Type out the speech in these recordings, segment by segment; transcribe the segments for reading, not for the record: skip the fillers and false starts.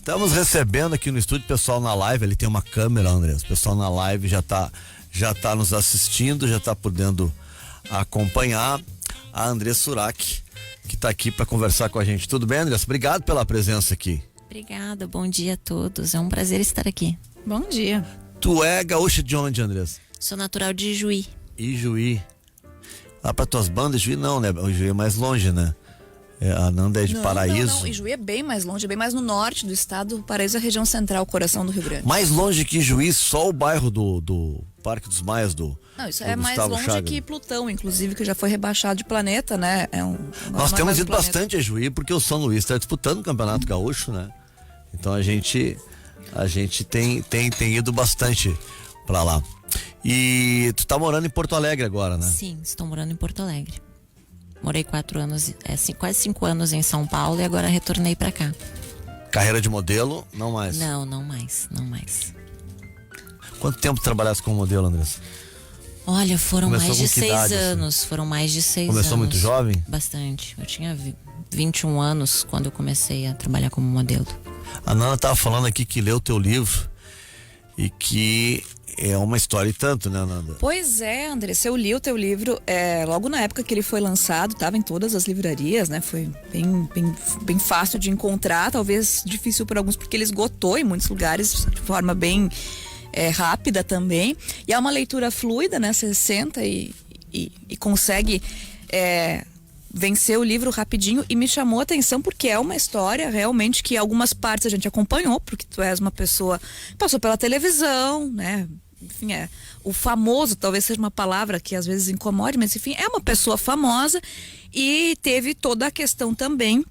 Estamos recebendo aqui no estúdio o pessoal na live. Ali tem uma câmera, André. O pessoal na live já tá nos assistindo, já tá podendo acompanhar a Andressa Urach, que tá aqui para conversar com a gente. Tudo bem, Andressa? Obrigado pela presença aqui. Obrigada, bom dia a todos. É um prazer estar aqui. Bom dia. Tu é gaúcha de onde, Andressa? Sou natural de Ijuí. Ijuí. Lá para tuas bandas, Ijuí não, né? O Ijuí é mais longe, né? A Nanda é de Paraíso. Não, Ijuí é bem mais longe, é bem mais no norte do estado. Paraíso é a região central, coração do Rio Grande. Mais longe que Ijuí, só o bairro do Parque dos Maias do Não, isso do é mais Gustavo longe Chagas. que Plutão, inclusive, que já foi rebaixado de planeta, né? Nós temos ido bastante a Ijuí porque o São Luís está disputando o Campeonato Gaúcho, né? Então a gente tem ido bastante para lá. E tu tá morando em Porto Alegre agora, né? Sim, estou morando em Porto Alegre. Morei 4 anos, quase 5 anos em São Paulo e agora retornei para cá. Carreira de modelo, não mais? Não mais. Quanto tempo trabalhaste como modelo, Andressa? Olha, foram Começou mais de com que 6 idade, anos. assim? Foram mais de 6 anos. Começou muito jovem? Bastante. Eu tinha 21 anos quando eu comecei a trabalhar como modelo. A Nana tava falando aqui que leu o teu livro e que é uma história e tanto, né, Nanda? Pois é, Andressa, eu li o teu livro logo na época que ele foi lançado, estava em todas as livrarias, né? Foi bem fácil de encontrar, talvez difícil para alguns porque ele esgotou em muitos lugares de forma bem rápida também. E é uma leitura fluida, né? Você senta e consegue vencer o livro rapidinho, e me chamou a atenção porque é uma história realmente que algumas partes a gente acompanhou, porque tu és uma pessoa que passou pela televisão, né? Enfim, o famoso, talvez seja uma palavra que às vezes incomode, mas enfim, é uma pessoa famosa, e teve toda a questão também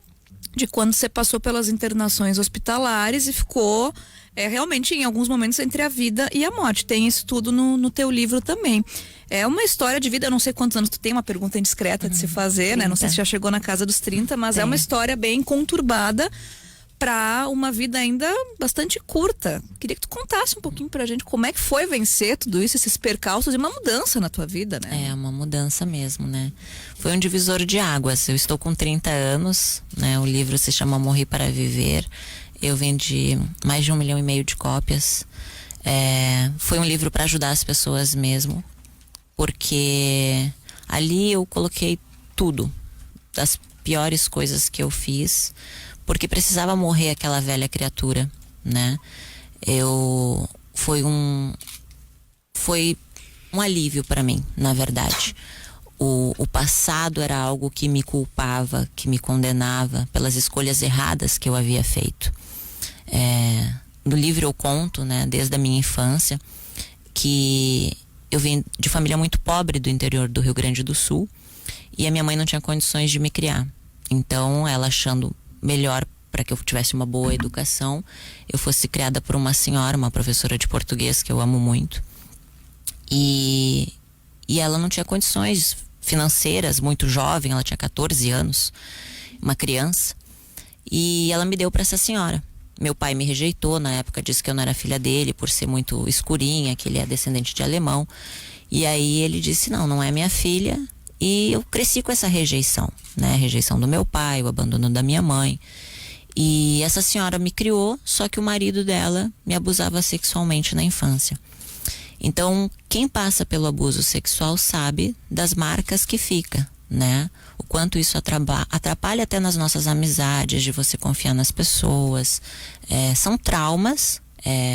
de quando você passou pelas internações hospitalares e ficou realmente em alguns momentos entre a vida e a morte. Tem isso tudo no teu livro também. É uma história de vida, eu não sei quantos anos tu tem, uma pergunta indiscreta de se fazer, 30. né? Não sei se já chegou na casa dos 30, mas é uma história bem conturbada para uma vida ainda bastante curta. Queria que tu contasse um pouquinho pra gente como é que foi vencer tudo isso, esses percalços, e uma mudança na tua vida, né? É uma mudança mesmo, né? Foi um divisor de águas. Eu estou com 30 anos, né? O livro se chama Morri para Viver. Eu vendi mais de 1,5 milhão de cópias. Foi um livro para ajudar as pessoas mesmo, porque ali eu coloquei tudo, das piores coisas que eu fiz, porque precisava morrer aquela velha criatura, né? Foi um alívio para mim, na verdade. O passado era algo que me culpava, que me condenava pelas escolhas erradas que eu havia feito. No livro eu conto, né, desde a minha infância, que eu vim de família muito pobre do interior do Rio Grande do Sul, e a minha mãe não tinha condições de me criar. Então, ela achando melhor para que eu tivesse uma boa educação, eu fosse criada por uma senhora, uma professora de português que eu amo muito. E ela não tinha condições financeiras, muito jovem, ela tinha 14 anos, uma criança, e ela me deu para essa senhora. Meu pai me rejeitou na época, disse que eu não era filha dele por ser muito escurinha, que ele é descendente de alemão. E aí ele disse, não é minha filha. E eu cresci com essa rejeição, né? A rejeição do meu pai, o abandono da minha mãe. E essa senhora me criou, só que o marido dela me abusava sexualmente na infância. Então, quem passa pelo abuso sexual sabe das marcas que fica, né? O quanto isso atrapalha até nas nossas amizades, de você confiar nas pessoas. São traumas,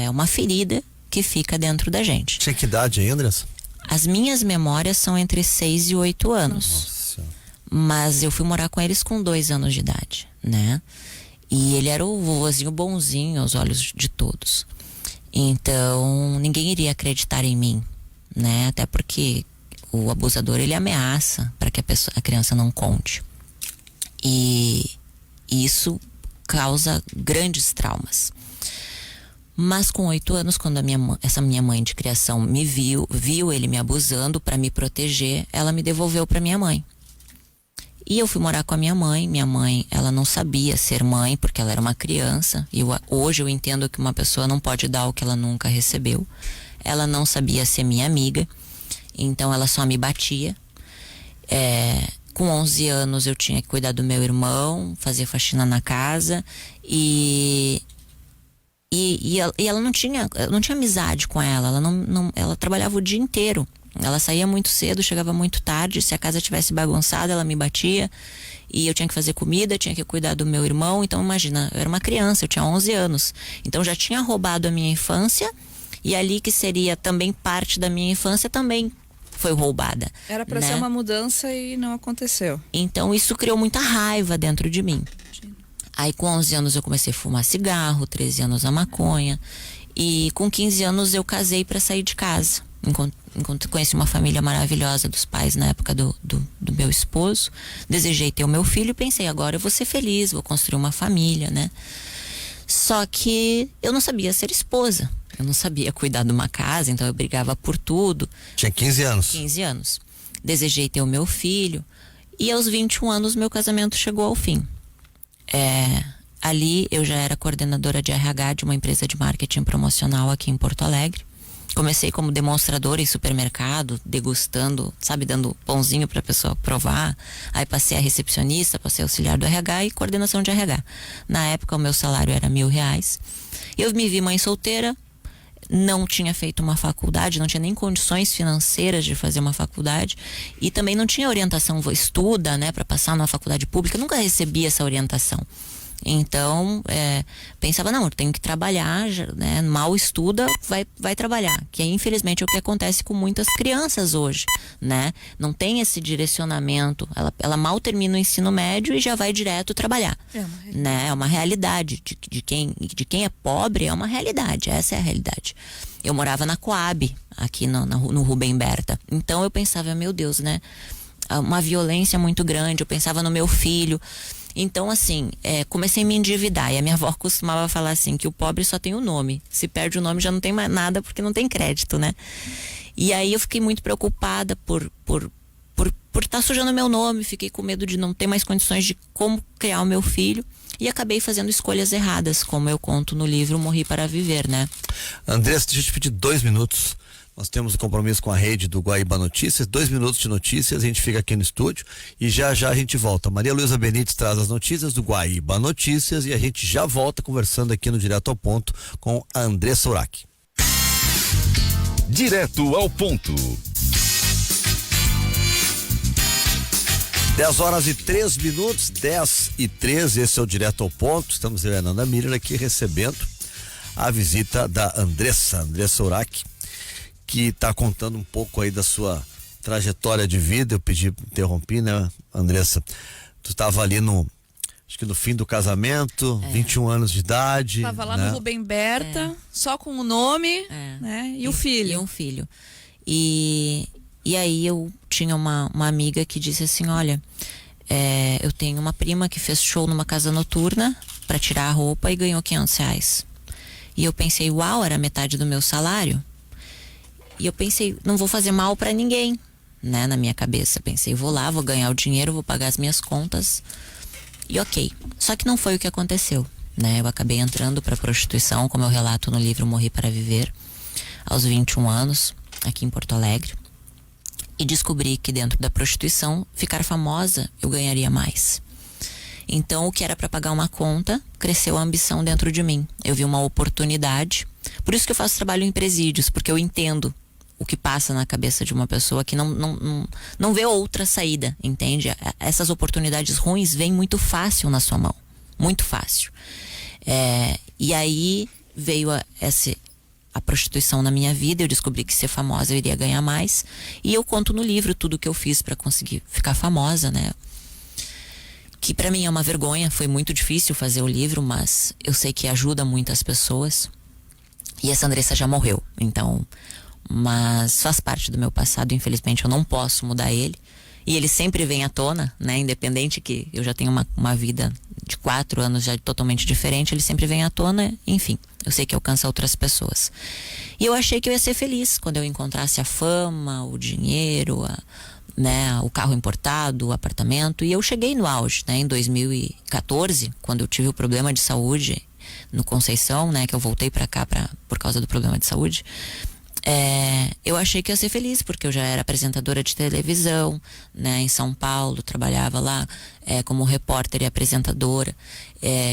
uma ferida que fica dentro da gente. Tinha que idade aí, Andressa? As minhas memórias são entre 6 e 8 anos. Nossa. Mas eu fui morar com eles com 2 anos de idade, né? E ele era o vovozinho bonzinho aos olhos de todos. Então, ninguém iria acreditar em mim, né? Até porque o abusador, ele ameaça para que a criança não conte. E isso causa grandes traumas. Mas com 8 anos, quando essa minha mãe de criação me viu ele me abusando para me proteger, ela me devolveu para minha mãe. E eu fui morar com a minha mãe. Minha mãe, ela não sabia ser mãe porque ela era uma criança. E hoje eu entendo que uma pessoa não pode dar o que ela nunca recebeu. Ela não sabia ser minha amiga. Então ela só me batia. Com 11 anos eu tinha que cuidar do meu irmão, fazer faxina na casa. E E ela não tinha amizade com ela. Ela trabalhava o dia inteiro. Ela saía muito cedo, chegava muito tarde. Se a casa tivesse bagunçada, ela me batia. E eu tinha que fazer comida, tinha que cuidar do meu irmão. Então imagina, eu era uma criança, eu tinha 11 anos. Então já tinha roubado a minha infância. E ali que seria também parte da minha infância também foi roubada. Era para ser uma mudança e não aconteceu. Então isso criou muita raiva dentro de mim. Aí com 11 anos eu comecei a fumar cigarro, 13 anos a maconha. E com 15 anos eu casei para sair de casa. Enquanto conheci uma família maravilhosa dos pais na época do meu esposo. Desejei ter o meu filho e pensei, agora eu vou ser feliz, vou construir uma família, né? Só que eu não sabia ser esposa. Eu não sabia cuidar de uma casa, então eu brigava por tudo. Tinha 15 anos. 15 anos. Desejei ter o meu filho. E aos 21 anos meu casamento chegou ao fim. Ali eu já era coordenadora de RH de uma empresa de marketing promocional aqui em Porto Alegre. Comecei como demonstradora em supermercado, degustando, sabe, dando pãozinho para a pessoa provar. Aí passei a recepcionista, passei a auxiliar do RH e coordenação de RH. Na época o meu salário era R$1.000. Eu me vi mãe solteira, não tinha feito uma faculdade, não tinha nem condições financeiras de fazer uma faculdade e também não tinha orientação, estuda, né, para passar numa faculdade pública. Nunca recebi essa orientação. Então, pensava, não, eu tenho que trabalhar, né? Mal estuda, vai trabalhar. Que infelizmente é o que acontece com muitas crianças hoje, né? Não tem esse direcionamento. Ela mal termina o ensino médio e já vai direto trabalhar. Né? É uma realidade. De quem é pobre, é uma realidade. Essa é a realidade. Eu morava na Coab, aqui no Rubem Berta. Então eu pensava, meu Deus, né? Uma violência muito grande. Eu pensava no meu filho. Então, assim, comecei a me endividar. E a minha avó costumava falar assim, que o pobre só tem o nome. Se perde o nome, já não tem mais nada, porque não tem crédito, né? E aí eu fiquei muito preocupada por estar sujando meu nome. Fiquei com medo de não ter mais condições de como criar o meu filho. E acabei fazendo escolhas erradas, como eu conto no livro Morri para Viver, né? Andressa, deixa eu te pedir 2 minutos. Nós temos um compromisso com a rede do Guaíba Notícias, 2 minutos de notícias, a gente fica aqui no estúdio e já a gente volta. Maria Luísa Benites traz as notícias do Guaíba Notícias e a gente já volta conversando aqui no Direto ao Ponto com a Andressa Urach. Direto ao Ponto. 10h03, 10h13, esse é o Direto ao Ponto. Estamos eu e a Nanda Miller aqui recebendo a visita da Andressa Urach, que está contando um pouco aí da sua trajetória de vida. Eu interrompi, né, Andressa? Tu estava ali acho que no fim do casamento, 21 anos de idade. Estava lá, né? no Rubem Berta, só com o nome, né? E o filho. E um filho. E aí eu tinha uma amiga que disse assim, olha, eu tenho uma prima que fez show numa casa noturna para tirar a roupa e ganhou R$500. E eu pensei, uau, era metade do meu salário. E eu pensei, não vou fazer mal pra ninguém, né? Na minha cabeça. Pensei, vou lá, vou ganhar o dinheiro, vou pagar as minhas contas. E ok. Só que não foi o que aconteceu, né? Eu acabei entrando pra prostituição, como eu relato no livro Morri para Viver, aos 21 anos, aqui em Porto Alegre. E descobri que dentro da prostituição, ficar famosa, eu ganharia mais. Então, o que era pra pagar uma conta, cresceu a ambição dentro de mim. Eu vi uma oportunidade. Por isso que eu faço trabalho em presídios, porque eu entendo o que passa na cabeça de uma pessoa que não vê outra saída, entende? Essas oportunidades ruins vêm muito fácil na sua mão, muito fácil. E aí veio a prostituição na minha vida. Eu descobri que ser famosa eu iria ganhar mais, e eu conto no livro tudo que eu fiz para conseguir ficar famosa, né? Que para mim é uma vergonha, foi muito difícil fazer o livro, mas eu sei que ajuda muitas pessoas. E essa Andressa já morreu, então, mas faz parte do meu passado, infelizmente eu não posso mudar ele. E ele sempre vem à tona, né? Independente que eu já tenho uma vida de 4 anos já totalmente diferente, ele sempre vem à tona, enfim. Eu sei que alcança outras pessoas. E eu achei que eu ia ser feliz quando eu encontrasse a fama, o dinheiro, né, o carro importado, o apartamento. E eu cheguei no auge, né? Em 2014, quando eu tive o problema de saúde no Conceição, né, que eu voltei para cá por causa do problema de saúde. eu achei que ia ser feliz, porque eu já era apresentadora de televisão, né, em São Paulo, trabalhava lá como repórter e apresentadora,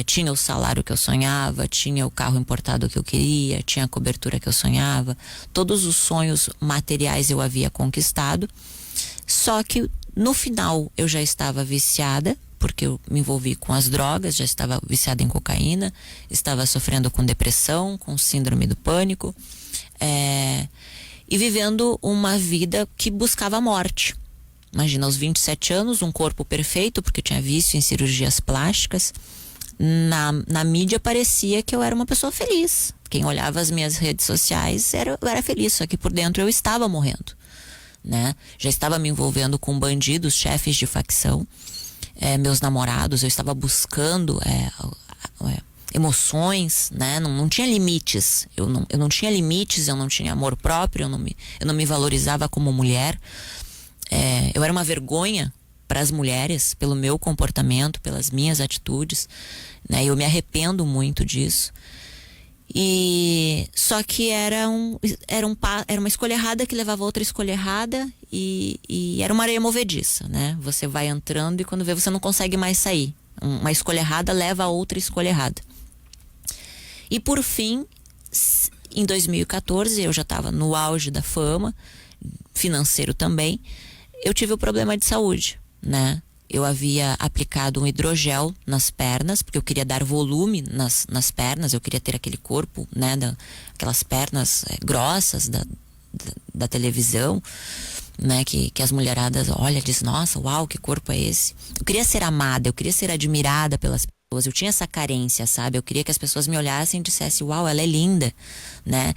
tinha o salário que eu sonhava, tinha o carro importado que eu queria, tinha a cobertura que eu sonhava, todos os sonhos materiais eu havia conquistado, só que no final eu já estava viciada, porque eu me envolvi com as drogas, já estava viciada em cocaína, estava sofrendo com depressão, com síndrome do pânico, e vivendo uma vida que buscava a morte. Imagina, aos 27 anos, um corpo perfeito, porque eu tinha vício em cirurgias plásticas. Na mídia parecia que eu era uma pessoa feliz. Quem olhava as minhas redes sociais, eu era feliz, só que por dentro eu estava morrendo, né? Já estava me envolvendo com bandidos, chefes de facção, meus namorados, eu estava buscando emoções, né? Não tinha limites. Eu não tinha limites, eu não tinha amor próprio, eu não me valorizava como mulher. Eu era uma vergonha para as mulheres pelo meu comportamento, pelas minhas atitudes, né? Eu me arrependo muito disso. E só que era uma escolha errada que levava a outra escolha errada, e era uma areia movediça, né? Você vai entrando e quando vê você não consegue mais sair. Uma escolha errada leva a outra escolha errada. E por fim, em 2014, eu já estava no auge da fama, financeiro também, eu tive um problema de saúde, né? Eu havia aplicado um hidrogel nas pernas, porque eu queria dar volume nas pernas, eu queria ter aquele corpo, né? Aquelas pernas grossas da televisão, né? Que as mulheradas olham e dizem, nossa, uau, que corpo é esse? Eu queria ser amada, eu queria ser admirada pelas pessoas. Eu tinha essa carência, sabe? Eu queria que as pessoas me olhassem e dissessem, uau, ela é linda, né?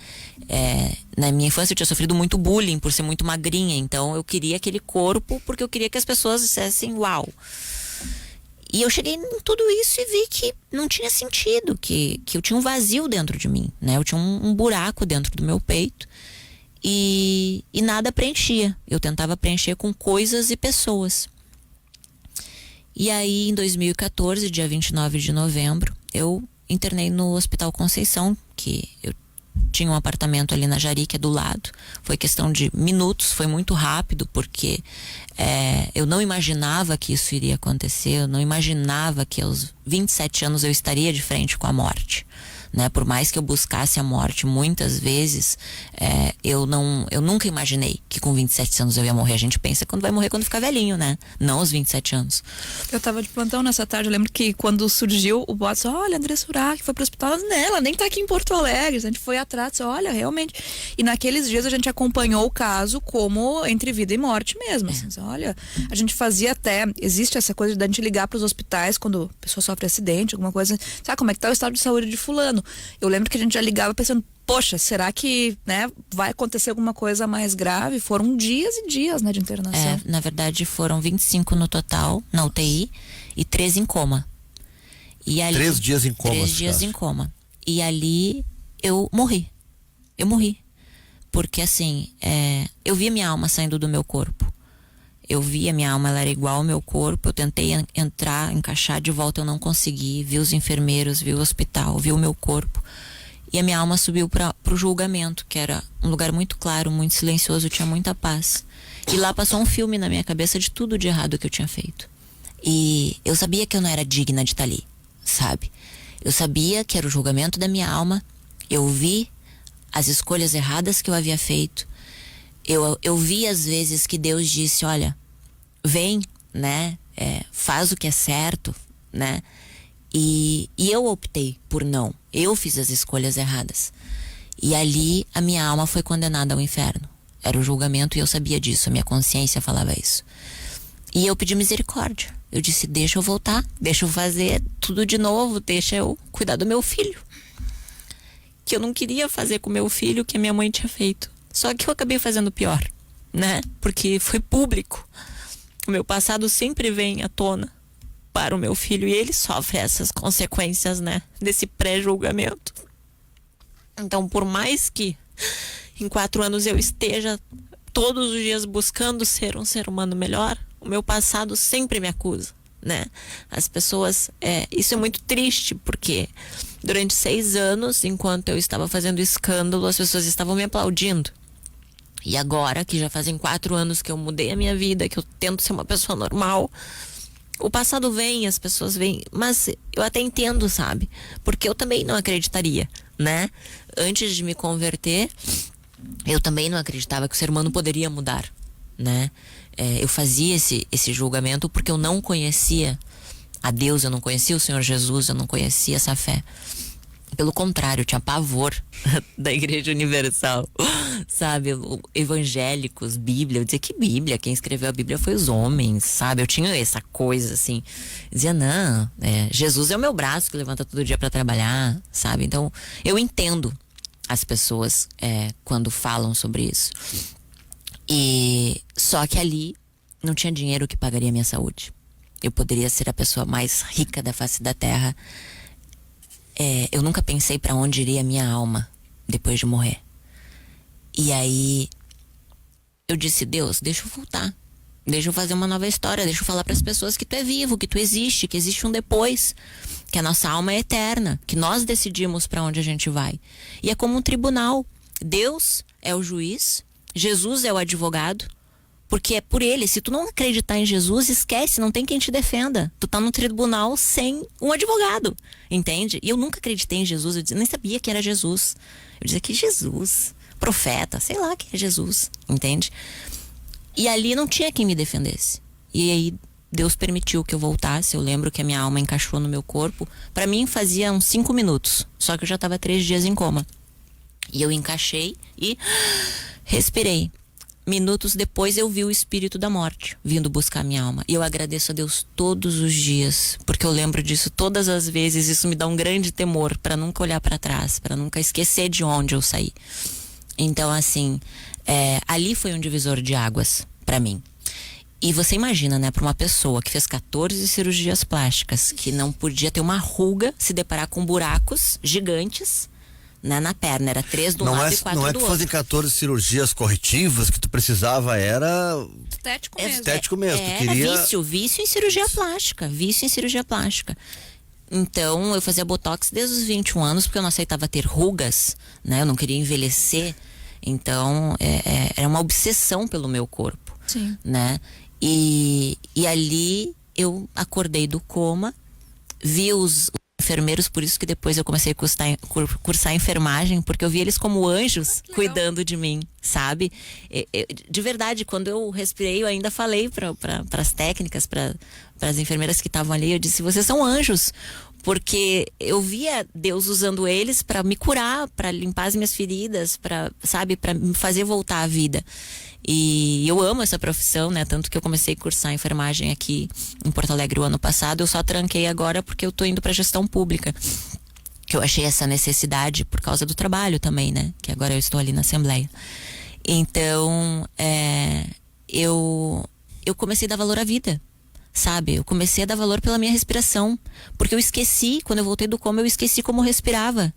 Na minha infância eu tinha sofrido muito bullying por ser muito magrinha, então eu queria aquele corpo porque eu queria que as pessoas dissessem, uau. E eu cheguei em tudo isso e vi que não tinha sentido, que eu tinha um vazio dentro de mim, né? Eu tinha um buraco dentro do meu peito e nada preenchia. Eu tentava preencher com coisas e pessoas. E aí, em 2014, dia 29 de novembro, eu internei no Hospital Conceição, que eu tinha um apartamento ali na Jari, que é do lado. Foi questão de minutos, foi muito rápido, porque eu não imaginava que isso iria acontecer, eu não imaginava que aos 27 anos eu estaria de frente com a morte, né? Por mais que eu buscasse a morte muitas vezes, eu nunca imaginei que com 27 anos eu ia morrer. A gente pensa quando vai morrer quando ficar velhinho, né? Não aos 27 anos. Eu tava de plantão nessa tarde, eu lembro que quando surgiu o boato, olha, Andressa Surak foi pro hospital, ela nem tá aqui em Porto Alegre, a gente foi atrás, disse, olha, realmente. E naqueles dias a gente acompanhou o caso como entre vida e morte mesmo. Assim, olha, a gente fazia até, existe essa coisa de a gente ligar pros hospitais quando a pessoa sofre acidente, alguma coisa, sabe como é que tá o estado de saúde de fulano? Eu lembro que a gente já ligava pensando, poxa, será que, né, vai acontecer alguma coisa mais grave? Foram dias e dias, né, de internação. Na verdade foram 25 no total, na UTI, e 3 em coma. E ali, 3 dias em coma. 3 dias em coma. E ali eu morri. Eu morri. Porque assim, eu vi a minha alma saindo do meu corpo. Eu vi a minha alma, ela era igual ao meu corpo. Eu tentei entrar, encaixar de volta, eu não consegui. Vi os enfermeiros, vi o hospital, vi o meu corpo. E a minha alma subiu pro julgamento, que era um lugar muito claro, muito silencioso, tinha muita paz. E lá passou um filme na minha cabeça de tudo de errado que eu tinha feito. E eu sabia que eu não era digna de estar ali, sabe? Eu sabia que era o julgamento da minha alma. Eu vi as escolhas erradas que eu havia feito. Eu vi às vezes que Deus disse, olha, vem, né? Faz o que é certo, né? E eu optei por não. Eu fiz as escolhas erradas. E ali a minha alma foi condenada ao inferno. Era o julgamento e eu sabia disso. A minha consciência falava isso. E eu pedi misericórdia. Eu disse, deixa eu voltar. Deixa eu fazer tudo de novo. Deixa eu cuidar do meu filho. Que eu não queria fazer com o meu filho o que a minha mãe tinha feito. Só que eu acabei fazendo pior, né? Porque foi público. O meu passado sempre vem à tona para o meu filho e ele sofre essas consequências, né? Desse pré-julgamento. Então, por mais que em 4 anos eu esteja todos os dias buscando ser um ser humano melhor, o meu passado sempre me acusa, né? As pessoas... isso é muito triste, porque durante 6 anos, enquanto eu estava fazendo escândalo, as pessoas estavam me aplaudindo, E agora, que já fazem 4 anos que eu mudei a minha vida, que eu tento ser uma pessoa normal, o passado vem, as pessoas vêm, mas eu até entendo, sabe? Porque eu também não acreditaria, né? Antes de me converter, eu também não acreditava que o ser humano poderia mudar, né? Eu fazia esse julgamento porque eu não conhecia a Deus, eu não conhecia o Senhor Jesus, eu não conhecia essa fé. Pelo contrário, eu tinha pavor da Igreja Universal, sabe? Evangélicos, Bíblia. Eu dizia que Bíblia, quem escreveu a Bíblia foi os homens, sabe? Eu tinha essa coisa assim. Eu dizia, não, Jesus é o meu braço que levanta todo dia para trabalhar, sabe? Então, eu entendo as pessoas quando falam sobre isso. E só que ali não tinha dinheiro que pagaria a minha saúde. Eu poderia ser a pessoa mais rica da face da terra. Eu nunca pensei para onde iria a minha alma depois de morrer. E aí eu disse, Deus, deixa eu voltar. Deixa eu fazer uma nova história. Deixa eu falar para as pessoas que tu é vivo, que tu existe, que existe um depois, que a nossa alma é eterna, que nós decidimos para onde a gente vai. E é como um tribunal. Deus é o juiz, Jesus é o advogado. Porque é por ele. Se tu não acreditar em Jesus, esquece, não tem quem te defenda. Tu tá no tribunal sem um advogado, entende? E eu nunca acreditei em Jesus, eu nem sabia que era Jesus. Eu dizia que Jesus, profeta, sei lá quem é Jesus, entende? E ali não tinha quem me defendesse. E aí Deus permitiu que eu voltasse. Eu lembro que a minha alma encaixou no meu corpo. Pra mim fazia uns 5 minutos, só que eu já tava 3 dias em coma. E eu encaixei e respirei. Minutos depois eu vi o espírito da morte vindo buscar minha alma. E eu agradeço a Deus todos os dias, porque eu lembro disso todas as vezes. Isso me dá um grande temor para nunca olhar para trás, para nunca esquecer de onde eu saí. Então, assim, ali foi um divisor de águas para mim. E você imagina, né, para uma pessoa que fez 14 cirurgias plásticas, que não podia ter uma ruga, se deparar com buracos gigantes, né, na perna, era 3 de um lado e 4 do outro. Não é que fazem 14 cirurgias corretivas, que tu precisava, era Estético mesmo. estético mesmo. Tu Era queria... vício em cirurgia plástica, Então, eu fazia botox desde os 21 anos, porque eu não aceitava ter rugas, né, eu não queria envelhecer. Então, era uma obsessão pelo meu corpo. Sim. Né? E ali eu acordei do coma, vi os enfermeiros, por isso que depois eu comecei a cursar enfermagem, porque eu vi eles como anjos cuidando de mim, sabe? De verdade, quando eu respirei, eu ainda falei para as técnicas, para as enfermeiras que estavam ali, eu disse, vocês são anjos, porque eu via Deus usando eles para me curar, para limpar as minhas feridas, para me fazer voltar à vida. E eu amo essa profissão, né? Tanto que eu comecei a cursar enfermagem aqui em Porto Alegre o ano passado. Eu só tranquei agora porque eu tô indo para gestão pública. Que eu achei essa necessidade por causa do trabalho também, né? Que agora eu estou ali na Assembleia. Então, eu comecei a dar valor à vida, sabe? Eu comecei a dar valor pela minha respiração. Porque eu esqueci, quando eu voltei do coma, eu esqueci como eu respirava.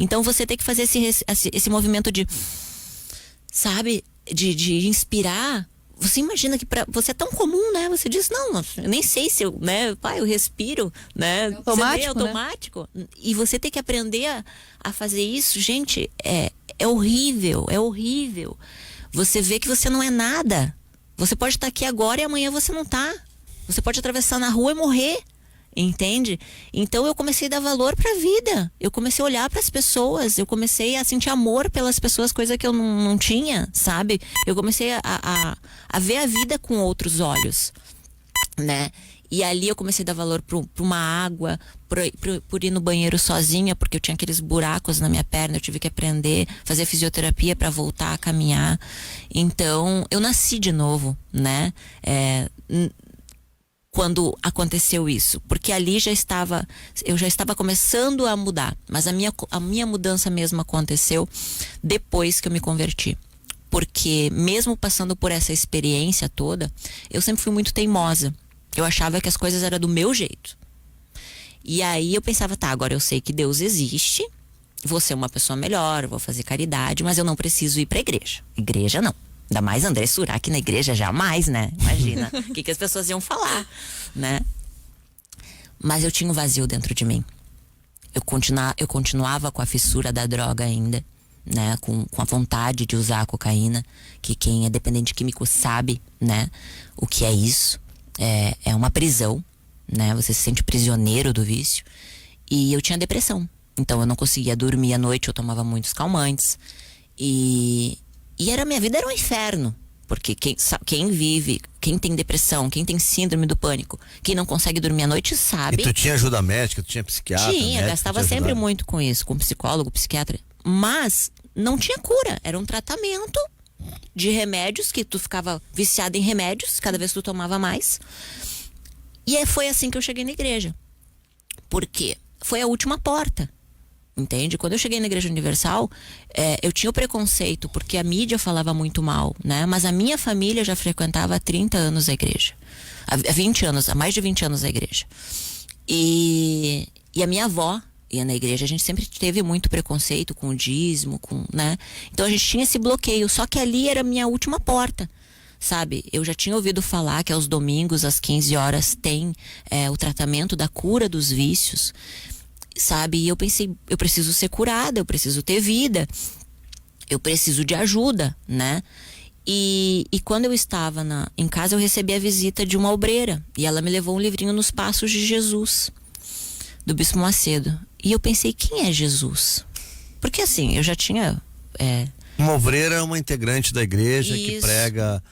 Então, você tem que fazer esse movimento de... Sabe? De inspirar. Você imagina que pra você é tão comum, né? Você diz, não, eu nem sei se eu, né? Pai, eu respiro, né? Automático, é automático. Né? E você tem que aprender a fazer isso. Gente, é horrível, é horrível. Você vê que você não é nada. Você pode estar aqui agora e amanhã você não tá. Você pode atravessar na rua e morrer. Entende? Então eu comecei a dar valor pra vida. Eu comecei a olhar para as pessoas. Eu comecei a sentir amor pelas pessoas, coisa que eu não tinha, sabe? Eu comecei a ver a vida com outros olhos, né? E ali eu comecei a dar valor pra uma água, por ir no banheiro sozinha, porque eu tinha aqueles buracos na minha perna. Eu tive que aprender, fazer fisioterapia para voltar a caminhar. Então eu nasci de novo, né? Quando aconteceu isso, porque ali eu já estava começando a mudar, mas a minha mudança mesmo aconteceu depois que eu me converti, porque mesmo passando por essa experiência toda, eu sempre fui muito teimosa, eu achava que as coisas eram do meu jeito, e aí eu pensava, tá, agora eu sei que Deus existe, vou ser uma pessoa melhor, vou fazer caridade, mas eu não preciso ir pra igreja não. Ainda mais André Surak na igreja, jamais, né? Imagina, o que as pessoas iam falar, né? Mas eu tinha um vazio dentro de mim. Eu continuava com a fissura da droga ainda, né, com a vontade de usar a cocaína, que quem é dependente químico sabe, né, o que é isso. É uma prisão, né, você se sente prisioneiro do vício. E eu tinha depressão, então eu não conseguia dormir à noite, eu tomava muitos calmantes. E minha vida era um inferno. Porque quem vive, quem tem depressão, quem tem síndrome do pânico, quem não consegue dormir à noite sabe. E tu tinha ajuda médica, tu tinha psiquiatra? Tinha, gastava sempre muito com isso, com psicólogo, psiquiatra. Mas não tinha cura, era um tratamento de remédios, que tu ficava viciado em remédios, cada vez tu tomava mais. E foi assim que eu cheguei na igreja. Por quê? Foi a última porta. Entende? Quando eu cheguei na Igreja Universal, eu tinha o preconceito, porque a mídia falava muito mal, né? Mas a minha família já frequentava há 30 anos a igreja. Há 20 anos, há mais de 20 anos a igreja. E a minha avó ia na igreja. A gente sempre teve muito preconceito com o dízimo, né? Então a gente tinha esse bloqueio, só que ali era a minha última porta. Sabe, eu já tinha ouvido falar que aos domingos, às 15 horas, tem o tratamento da cura dos vícios. Sabe, e eu pensei, eu preciso ser curada, eu preciso ter vida, eu preciso de ajuda, né? E quando eu estava em casa, eu recebi a visita de uma obreira, e ela me levou um livrinho Nos Passos de Jesus, do Bispo Macedo. E eu pensei, quem é Jesus? Porque assim, eu já tinha... Uma obreira é uma integrante da igreja Isso. que prega...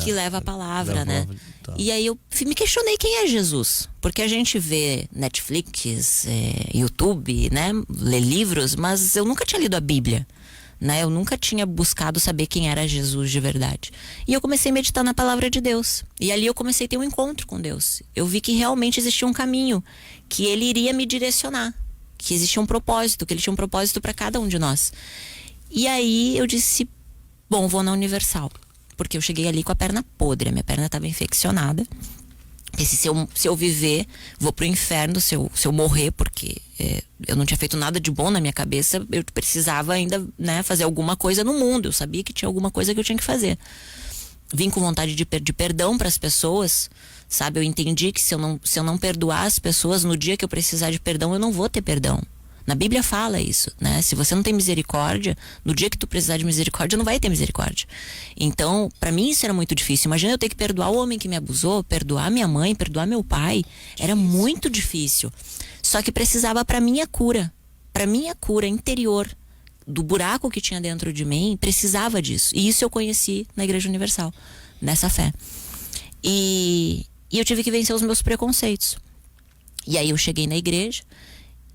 Que leva a palavra, né? Tá. E aí eu me questionei quem é Jesus. Porque a gente vê Netflix, YouTube, né? Lê livros, mas eu nunca tinha lido a Bíblia, né? Eu nunca tinha buscado saber quem era Jesus de verdade. E eu comecei a meditar na palavra de Deus. E ali eu comecei a ter um encontro com Deus. Eu vi que realmente existia um caminho, que Ele iria me direcionar, que existia um propósito, que Ele tinha um propósito para cada um de nós. E aí eu disse, bom, vou na Universal. Porque eu cheguei ali com a perna podre, a minha perna estava infeccionada. E se eu viver, vou pro inferno se eu morrer, porque eu não tinha feito nada de bom na minha cabeça. Eu precisava ainda, né, fazer alguma coisa no mundo. Eu sabia que tinha alguma coisa que eu tinha que fazer. Vim com vontade de perdão para as pessoas, sabe? Eu entendi que se eu não perdoar as pessoas no dia que eu precisar de perdão, eu não vou ter perdão. Na Bíblia fala isso, né? Se você não tem misericórdia, no dia que tu precisar de misericórdia, não vai ter misericórdia. Então, para mim isso era muito difícil. Imagina eu ter que perdoar o homem que me abusou, perdoar minha mãe, perdoar meu pai. Era muito difícil. Só que precisava para minha cura interior, do buraco que tinha dentro de mim, precisava disso. E isso eu conheci na Igreja Universal, nessa fé. E eu tive que vencer os meus preconceitos. E aí eu cheguei na igreja,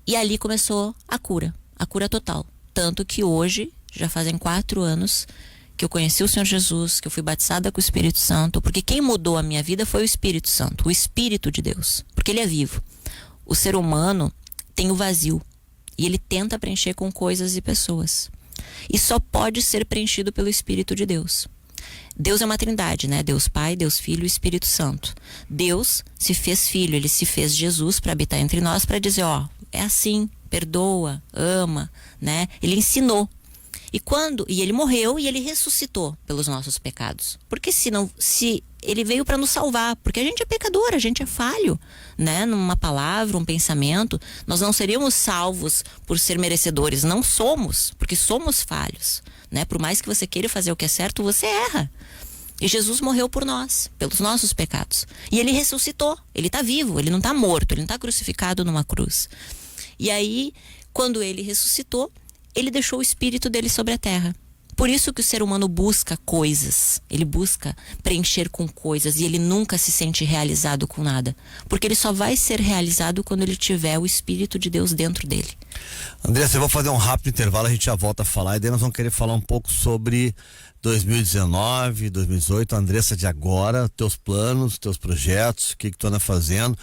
e ali começou a cura total. Tanto que hoje, já fazem 4 anos que eu conheci o Senhor Jesus, que eu fui batizada com o Espírito Santo, porque quem mudou a minha vida foi o Espírito Santo, o Espírito de Deus, porque Ele é vivo. O ser humano tem o vazio, e ele tenta preencher com coisas e pessoas. E só pode ser preenchido pelo Espírito de Deus. Deus é uma trindade, né? Deus Pai, Deus Filho e Espírito Santo. Deus se fez filho, Ele se fez Jesus para habitar entre nós, para dizer, é assim, perdoa, ama, né? Ele ensinou. E Ele morreu e Ele ressuscitou pelos nossos pecados. Porque se Ele veio para nos salvar, porque a gente é pecador, a gente é falho, né? Numa palavra, um pensamento, nós não seríamos salvos por ser merecedores, não somos, porque somos falhos, né? Por mais que você queira fazer o que é certo, você erra. E Jesus morreu por nós, pelos nossos pecados. E Ele ressuscitou, Ele está vivo, Ele não está morto, Ele não está crucificado numa cruz. E aí, quando Ele ressuscitou, Ele deixou o Espírito dele sobre a terra. Por isso que o ser humano busca coisas, ele busca preencher com coisas e ele nunca se sente realizado com nada. Porque ele só vai ser realizado quando ele tiver o Espírito de Deus dentro dele. Andressa, eu vou fazer um rápido intervalo, a gente já volta a falar e daí nós vamos querer falar um pouco sobre 2019, 2018, Andressa de agora, teus planos, teus projetos, o que tu anda fazendo,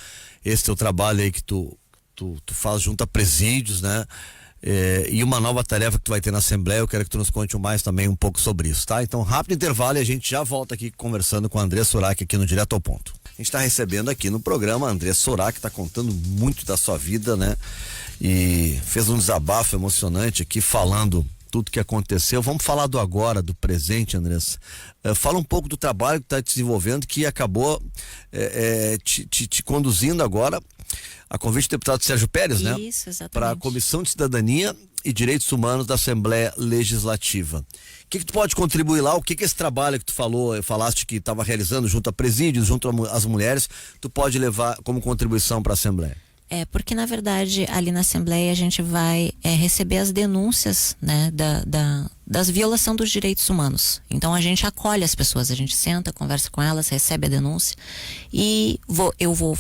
esse teu trabalho aí que tu faz junto a presídios, né? E uma nova tarefa que tu vai ter na Assembleia, eu quero que tu nos conte mais também um pouco sobre isso, tá? Então, rápido intervalo e a gente já volta aqui conversando com a Andressa Urach aqui no Direto ao Ponto. A gente está recebendo aqui no programa a Andressa Urach, que está contando muito da sua vida, né? E fez um desabafo emocionante aqui falando tudo que aconteceu. Vamos falar do agora, do presente, Andressa. Fala um pouco do trabalho que está desenvolvendo, que acabou te conduzindo agora a convite do deputado Sérgio Pérez, né? Isso, exatamente. Para a Comissão de Cidadania e Direitos Humanos da Assembleia Legislativa. O que tu pode contribuir lá? O que esse trabalho que tu falaste que estava realizando junto a presídios, junto às mulheres, tu pode levar como contribuição para a Assembleia? Porque na verdade ali na Assembleia a gente vai receber as denúncias, né, das violação dos direitos humanos. Então a gente acolhe as pessoas, a gente senta, conversa com elas, recebe a denúncia e eu vou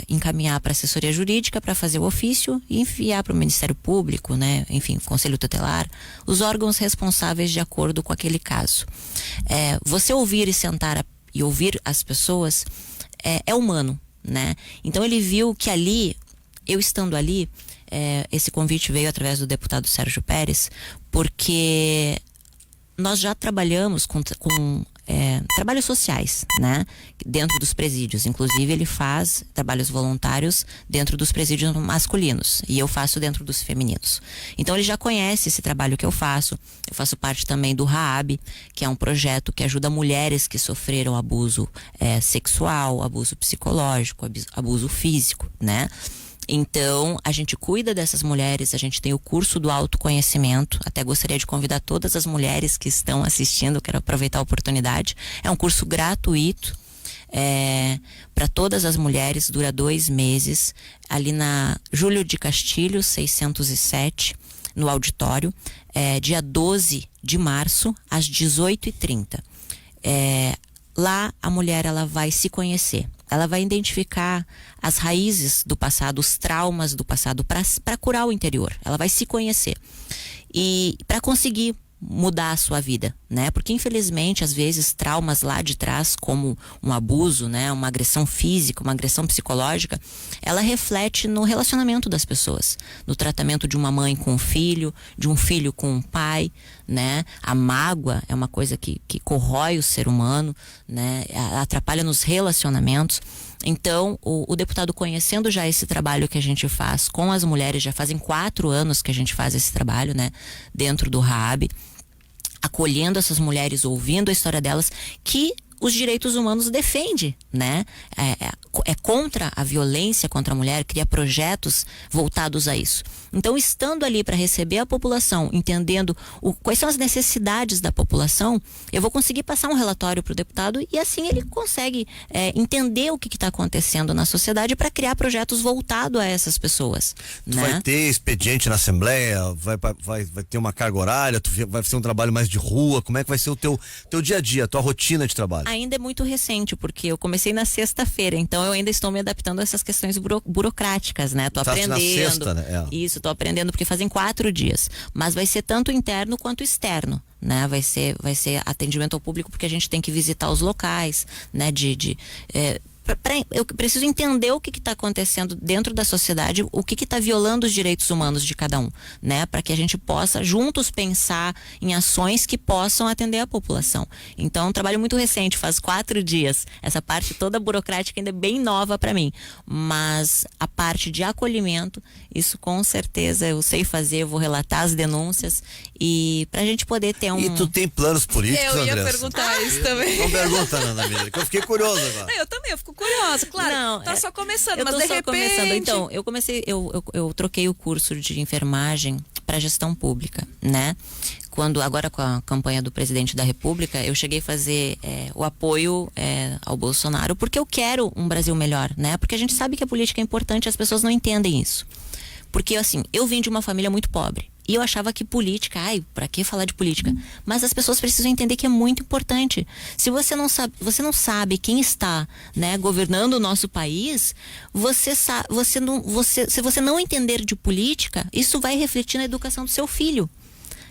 encaminhar para a assessoria jurídica para fazer o ofício e enviar para o Ministério Público, né, enfim, Conselho Tutelar, os órgãos responsáveis de acordo com aquele caso. Você ouvir e sentar e ouvir as pessoas é humano, né? Então ele viu que ali, eu estando ali, esse convite veio através do deputado Sérgio Pérez, porque nós já trabalhamos com trabalhos sociais, né, dentro dos presídios. Inclusive ele faz trabalhos voluntários dentro dos presídios masculinos e eu faço dentro dos femininos. Então ele já conhece esse trabalho que eu faço. Eu faço parte também do RAAB, que é um projeto que ajuda mulheres que sofreram abuso sexual, abuso psicológico, abuso físico, né? Então, a gente cuida dessas mulheres, a gente tem o curso do autoconhecimento. Até gostaria de convidar todas as mulheres que estão assistindo, quero aproveitar a oportunidade. É um curso gratuito para todas as mulheres, dura 2 meses, ali na Júlio de Castilho, 607, no auditório, dia 12 de março, às 18h30. Lá a mulher ela vai se conhecer, ela vai identificar as raízes do passado, os traumas do passado para curar o interior. Ela vai se conhecer e para conseguir mudar a sua vida, né? Porque infelizmente às vezes traumas lá de trás, como um abuso, né, uma agressão física, uma agressão psicológica, ela reflete no relacionamento das pessoas, no tratamento de uma mãe com um filho, de um filho com um pai, né? A mágoa é uma coisa que corrói o ser humano, né? Atrapalha nos relacionamentos. Então, o deputado, conhecendo já esse trabalho que a gente faz com as mulheres, já fazem 4 anos que a gente faz esse trabalho, né, dentro do RAAB, acolhendo essas mulheres, ouvindo a história delas, que os direitos humanos defende, né? É contra a violência contra a mulher, cria projetos voltados a isso. Então, estando ali para receber a população, entendendo quais são as necessidades da população, eu vou conseguir passar um relatório para o deputado e assim ele consegue entender o que está acontecendo na sociedade para criar projetos voltados a essas pessoas. Tu né? vai ter expediente na Assembleia, vai ter uma carga horária, vai ser um trabalho mais de rua, como é que vai ser o teu dia a dia, a tua rotina de trabalho? Ainda é muito recente, porque eu comecei na sexta-feira, então eu ainda estou me adaptando a essas questões burocráticas, né? Tô aprendendo. Na sexta, né? Isso, tô aprendendo porque fazem 4 dias. Mas vai ser tanto interno quanto externo, né? Vai ser atendimento ao público, porque a gente tem que visitar os locais, né? Eu preciso entender o que está acontecendo dentro da sociedade, o que está violando os direitos humanos de cada um, né? Para que a gente possa juntos pensar em ações que possam atender a população. Então, é um trabalho muito recente, faz 4 dias. Essa parte toda burocrática ainda é bem nova para mim, mas a parte de acolhimento, isso com certeza eu sei fazer, eu vou relatar as denúncias e para a gente poder ter um... E tu tem planos políticos, Andressa? Eu ia perguntar isso também. Não pergunta, Ana Mira, que eu fiquei curioso agora. Eu também, eu fico curiosa, claro. Não, tá só começando, mas de repente... Começando. Então, eu troquei o curso de enfermagem para gestão pública, né? Agora com a campanha do presidente da República, eu cheguei a fazer o apoio ao Bolsonaro, porque eu quero um Brasil melhor, né? Porque a gente sabe que a política é importante, as pessoas não entendem isso. Porque, assim, eu vim de uma família muito pobre. E eu achava que política, pra que falar de política? Mas as pessoas precisam entender que é muito importante. Se você não sabe quem está, né, governando o nosso país, se você não entender de política, isso vai refletir na educação do seu filho.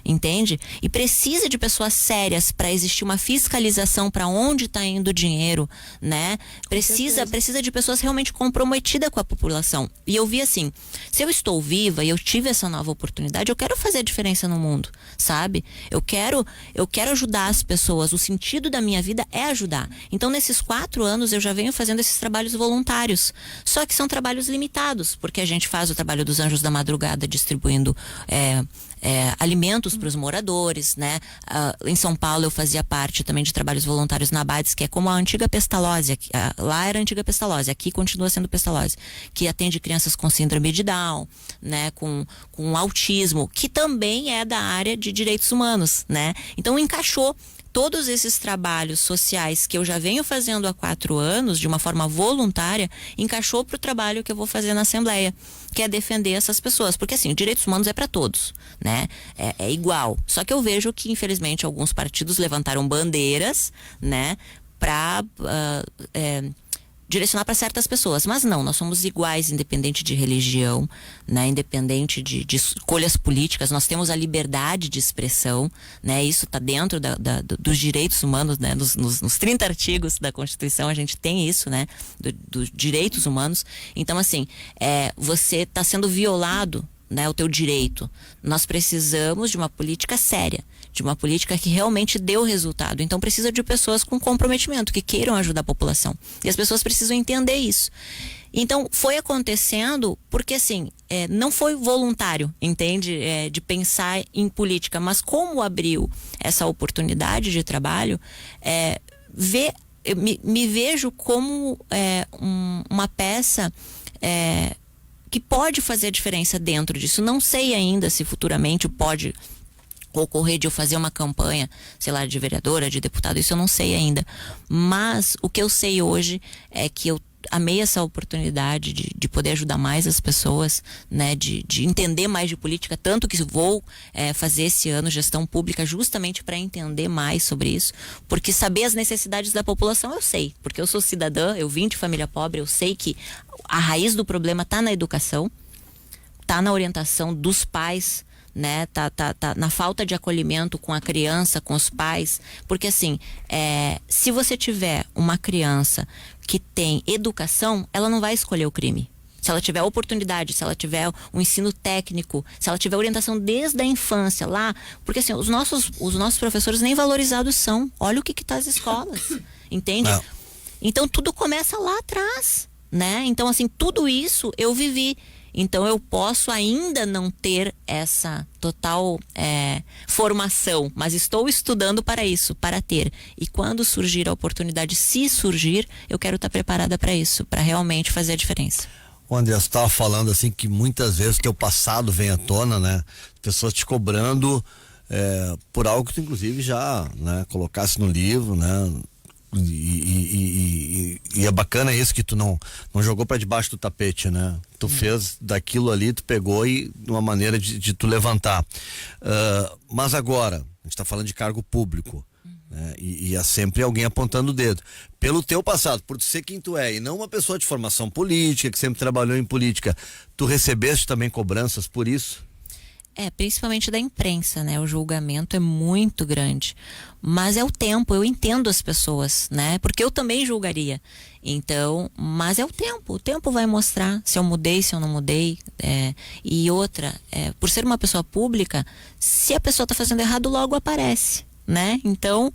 Entende? E precisa de pessoas sérias para existir uma fiscalização para onde está indo o dinheiro, né? Precisa de pessoas realmente comprometidas com a população. E eu vi assim, se eu estou viva e eu tive essa nova oportunidade, eu quero fazer a diferença no mundo, sabe? Eu quero ajudar as pessoas. O sentido da minha vida é ajudar. Então, nesses 4 anos, eu já venho fazendo esses trabalhos voluntários. Só que são trabalhos limitados, porque a gente faz o trabalho dos Anjos da Madrugada distribuindo alimentos para os moradores, né? Em São Paulo eu fazia parte também de trabalhos voluntários na Abades, que é como a antiga Pestalozzi. Lá era a antiga Pestalozzi, aqui continua sendo Pestalozzi, que atende crianças com síndrome de Down, né? Com autismo, que também é da área de direitos humanos, né? Então encaixou todos esses trabalhos sociais que eu já venho fazendo há 4 anos, de uma forma voluntária, encaixou para o trabalho que eu vou fazer na Assembleia, que é defender essas pessoas. Porque assim, direitos humanos é para todos, né? É igual. Só que eu vejo que, infelizmente, alguns partidos levantaram bandeiras, né? Para direcionar para certas pessoas, mas não, nós somos iguais, independente de religião, né? Independente de escolhas políticas, nós temos a liberdade de expressão, né? Isso está dentro dos direitos humanos, né? Nos 30 artigos da Constituição a gente tem isso, né? Dos direitos humanos. Então, assim, você está sendo violado, né? O teu direito. Nós precisamos de uma política séria, de uma política que realmente deu resultado. Então precisa de pessoas com comprometimento, que queiram ajudar a população. E as pessoas precisam entender isso. Então foi acontecendo porque assim, não foi voluntário, entende? De pensar em política, mas como abriu essa oportunidade de trabalho, me vejo como uma peça que pode fazer a diferença dentro disso. Não sei ainda se futuramente pode ocorrer de eu fazer uma campanha, sei lá, de vereadora, de deputado, isso eu não sei ainda. Mas o que eu sei hoje é que eu amei essa oportunidade de poder ajudar mais as pessoas, né, de entender mais de política, tanto que vou fazer esse ano gestão pública justamente para entender mais sobre isso, porque saber as necessidades da população eu sei, porque eu sou cidadã, eu vim de família pobre, eu sei que a raiz do problema está na educação, está na orientação dos pais, né, tá na falta de acolhimento com a criança, com os pais, porque assim, se você tiver uma criança que tem educação, ela não vai escolher o crime. Se ela tiver oportunidade, se ela tiver um ensino técnico, se ela tiver orientação desde a infância lá, porque assim, os nossos professores nem valorizados são. Olha o que tá as escolas, entende? Não. Então tudo começa lá atrás, né? Então assim, tudo isso eu vivi. Então eu posso ainda não ter essa total formação, mas estou estudando para isso, para ter. E quando surgir a oportunidade, se surgir, eu quero estar preparada para isso, para realmente fazer a diferença. O André, você estava falando assim que muitas vezes o teu passado vem à tona, né? Pessoas te cobrando por algo que tu inclusive já, né, colocasse no livro, né? E é bacana isso que tu não jogou para debaixo do tapete, né? Tu fez daquilo ali, tu pegou e uma maneira de tu levantar. Mas agora, a gente tá falando de cargo público, né? E é sempre alguém apontando o dedo. Pelo teu passado, por tu ser quem tu é, e não uma pessoa de formação política, que sempre trabalhou em política, tu recebeste também cobranças por isso? Principalmente da imprensa, né? O julgamento é muito grande. Mas é o tempo, eu entendo as pessoas, né? Porque eu também julgaria. Então, mas é o tempo vai mostrar se eu mudei, se eu não mudei. E outra, por ser uma pessoa pública, se a pessoa está fazendo errado, logo aparece, né? Então,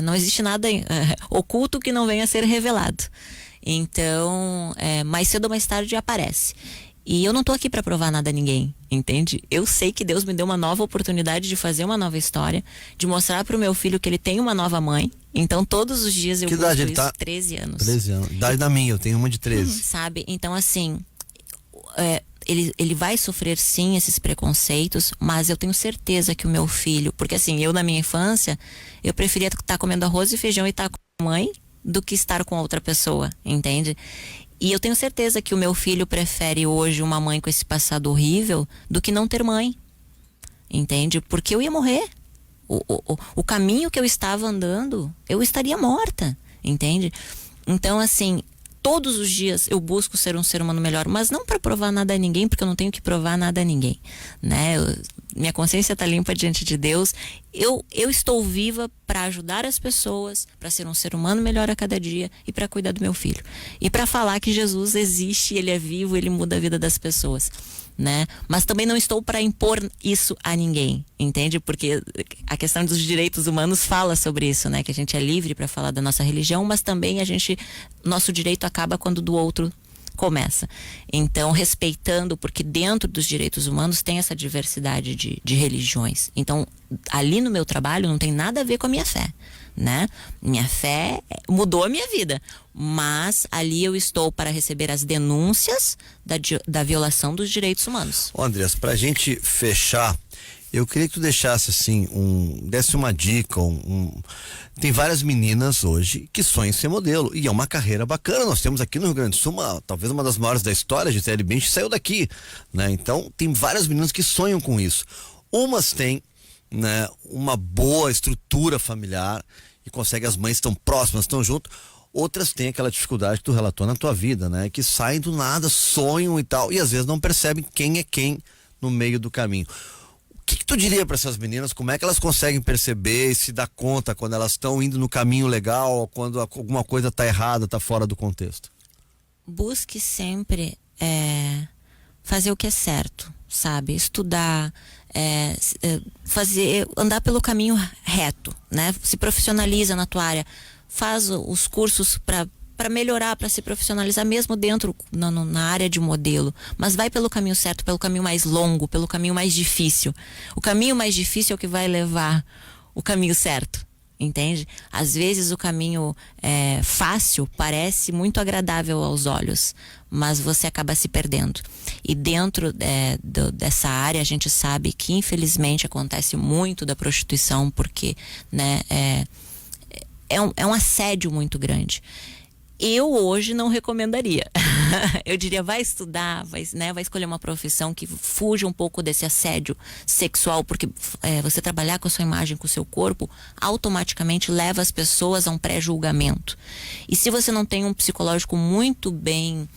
não existe nada oculto que não venha a ser revelado. Então, mais cedo ou mais tarde aparece. E eu não tô aqui para provar nada a ninguém, entende? Eu sei que Deus me deu uma nova oportunidade de fazer uma nova história, de mostrar pro meu filho que ele tem uma nova mãe. Então todos os dias eu busco idade ele isso, tá? 13 anos. 13 anos. Idade da minha, eu tenho uma de 13. Sabe? Então assim, ele vai sofrer sim esses preconceitos, mas eu tenho certeza que o meu filho, porque assim, eu na minha infância, eu preferia estar comendo arroz e feijão e estar com a mãe do que estar com outra pessoa, entende? E eu tenho certeza que o meu filho prefere hoje uma mãe com esse passado horrível do que não ter mãe, entende? Porque eu ia morrer. O caminho que eu estava andando, eu estaria morta, entende? Então, assim, todos os dias eu busco ser um ser humano melhor, mas não para provar nada a ninguém, porque eu não tenho que provar nada a ninguém, né? Minha consciência está limpa diante de Deus. Eu estou viva para ajudar as pessoas, para ser um ser humano melhor a cada dia e para cuidar do meu filho. E para falar que Jesus existe, ele é vivo, ele muda a vida das pessoas, né? Mas também não estou para impor isso a ninguém, entende? Porque a questão dos direitos humanos fala sobre isso, né? Que a gente é livre para falar da nossa religião, mas também nosso direito acaba quando do outro Começa. Então, respeitando, porque dentro dos direitos humanos tem essa diversidade de religiões. Então, ali no meu trabalho não tem nada a ver com a minha fé, né? Minha fé mudou a minha vida, mas ali eu estou para receber as denúncias da violação dos direitos humanos. Ô, Andressa, pra gente fechar, eu queria que tu deixasse assim, desse uma dica, tem várias meninas hoje que sonham em ser modelo, e é uma carreira bacana. Nós temos aqui no Rio Grande do Sul, talvez uma das maiores da história. A Gisele Bündchen saiu daqui, né? Então, tem várias meninas que sonham com isso. Umas têm, né, uma boa estrutura familiar e conseguem, as mães estão próximas, estão junto. Outras têm aquela dificuldade que tu relatou na tua vida, né? Que saem do nada, sonham e tal, e às vezes não percebem quem é quem no meio do caminho. O que tu diria para essas meninas? Como é que elas conseguem perceber e se dar conta quando elas estão indo no caminho legal ou quando alguma coisa tá errada, tá fora do contexto? Busque sempre fazer o que é certo, sabe? Estudar, andar pelo caminho reto, né? Se profissionaliza na tua área, faz os cursos para melhorar, para se profissionalizar mesmo dentro na área de modelo, mas vai pelo caminho certo, pelo caminho mais longo, pelo caminho mais difícil. O caminho mais difícil é o que vai levar o caminho certo, entende? Às vezes o caminho fácil parece muito agradável aos olhos, mas você acaba se perdendo. E dentro dessa área a gente sabe que infelizmente acontece muito da prostituição, porque, né, é um assédio muito grande. Eu hoje não recomendaria. Eu diria, vai estudar, vai escolher uma profissão que fuja um pouco desse assédio sexual, porque você trabalhar com a sua imagem, com o seu corpo, automaticamente leva as pessoas a um pré-julgamento. E se você não tem um psicológico muito bem,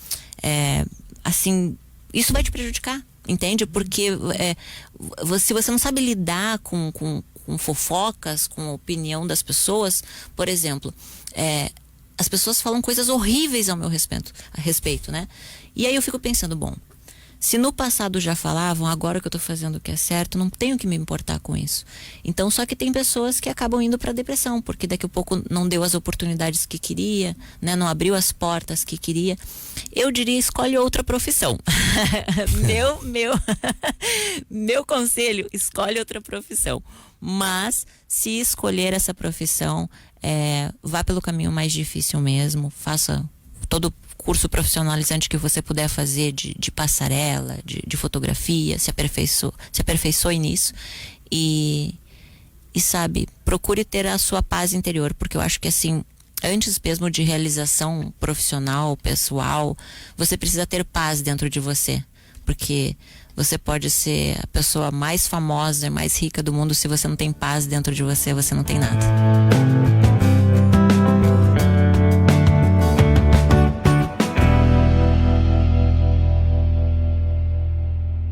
assim, isso vai te prejudicar, entende? Porque se você não sabe lidar com fofocas, com a opinião das pessoas, por exemplo, as pessoas falam coisas horríveis ao meu respeito, né? E aí eu fico pensando, bom, se no passado já falavam, agora que eu tô fazendo o que é certo, não tenho que me importar com isso. Então, só que tem pessoas que acabam indo pra depressão, porque daqui a pouco não deu as oportunidades que queria, né? Não abriu as portas que queria. Eu diria, escolhe outra profissão. meu conselho, escolhe outra profissão. Mas, se escolher essa profissão, vá pelo caminho mais difícil mesmo, faça todo curso profissionalizante que você puder fazer de passarela, de fotografia, se aperfeiçoe nisso e sabe, procure ter a sua paz interior, porque eu acho que assim, antes mesmo de realização profissional, pessoal, você precisa ter paz dentro de você, porque você pode ser a pessoa mais famosa, mais rica do mundo, se você não tem paz dentro de você, você não tem nada.